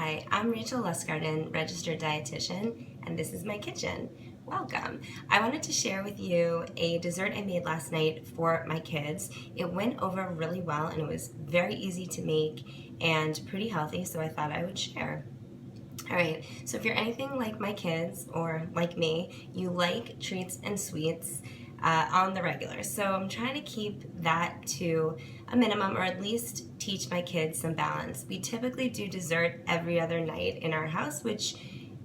Hi, I'm Rachel Lustgarten, registered dietitian, and this is my kitchen. Welcome. I wanted to share with you a dessert I made last night for my kids. It went over really well and it was very easy to make and pretty healthy, so I thought I would share. Alright, so if you're anything like my kids or like me, you like treats and sweets on the regular. So I'm trying to keep that to a minimum, or at least teach my kids some balance. We typically do dessert every other night in our house, which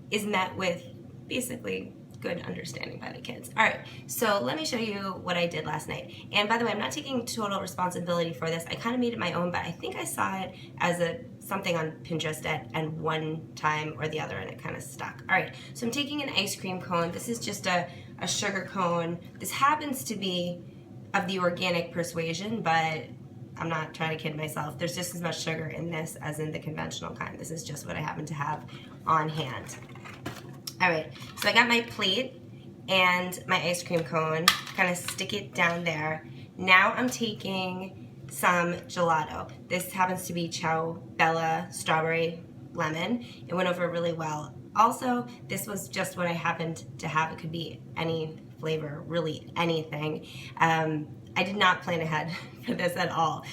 is met with basically good understanding by the kids. Alright, so let me show you what I did last night. And by the way, I'm not taking total responsibility for this. I kind of made it my own, but I think I saw it as something on Pinterest at one time or the other and it kind of stuck. Alright, so I'm taking an ice cream cone. This is just a sugar cone. This happens to be of the organic persuasion, but I'm not trying to kid myself. There's just as much sugar in this as in the conventional kind. This is just what I happen to have on hand. Alright, so I got my plate and my ice cream cone, kind of stick it down there. Now I'm taking some gelato. This happens to be Ciao Bella Strawberry Lemon. It went over really well. Also, this was just what I happened to have. It could be any flavor, really anything. I did not plan ahead for this at all.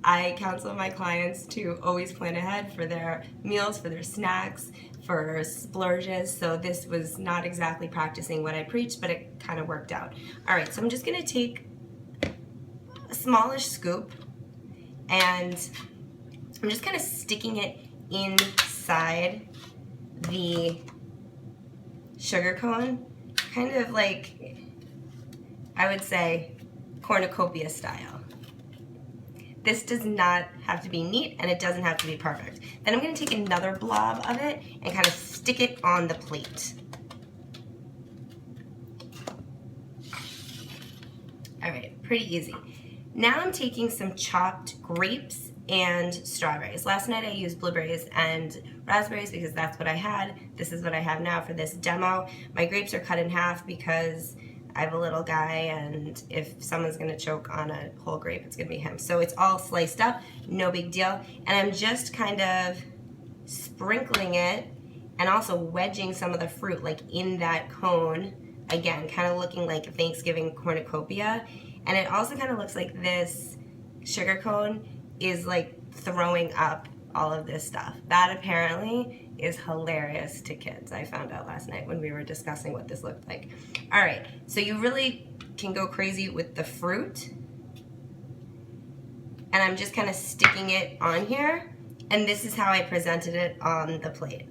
I counsel my clients to always plan ahead for their meals, for their snacks, for splurges, so this was not exactly practicing what I preached, but it kind of worked out. Alright, so I'm just going to take a smallish scoop and I'm just kind of sticking it inside the sugar cone, kind of like, I would say, cornucopia style. This does not have to be neat and it doesn't have to be perfect. Then I'm going to take another blob of it and kind of stick it on the plate. Alright, pretty easy. Now I'm taking some chopped grapes and strawberries. Last night I used blueberries and raspberries because that's what I had. This is what I have now for this demo. My grapes are cut in half because I have a little guy and if someone's gonna choke on a whole grape, it's gonna be him. So it's all sliced up, no big deal. And I'm just kind of sprinkling it and also wedging some of the fruit like in that cone. Again, kind of looking like a Thanksgiving cornucopia. And it also kind of looks like this sugar cone is like throwing up all of this stuff. That apparently is hilarious to kids. I found out last night when we were discussing what this looked like. Alright, so you really can go crazy with the fruit. And I'm just kind of sticking it on here. And this is how I presented it on the plate.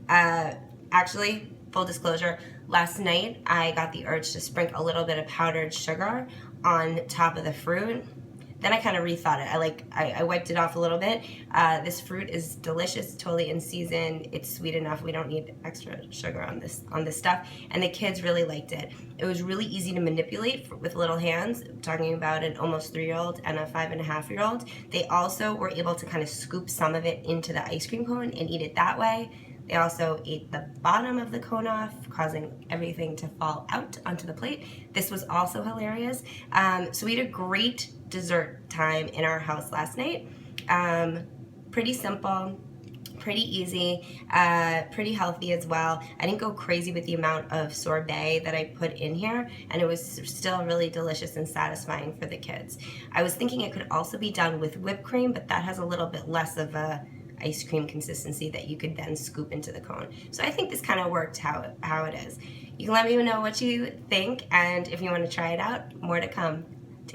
Actually, full disclosure, last night I got the urge to sprinkle a little bit of powdered sugar on top of the fruit. Then I kind of rethought it. I wiped it off a little bit. This fruit is delicious, totally in season. It's sweet enough. We don't need extra sugar on this stuff. And the kids really liked it. It was really easy to manipulate with little hands. I'm talking about an almost 3-year-old and a 5.5-year-old. They also were able to kind of scoop some of it into the ice cream cone and eat it that way. They also ate the bottom of the cone off, causing everything to fall out onto the plate. This was also hilarious. So we had a great dessert time in our house last night. Pretty simple, pretty easy, pretty healthy as well. I didn't go crazy with the amount of sorbet that I put in here, and it was still really delicious and satisfying for the kids. I was thinking it could also be done with whipped cream, but that has a little bit less of a ice cream consistency that you could then scoop into the cone. So I think this kind of worked how it is. You can let me know what you think, and if you want to try it out, more to come.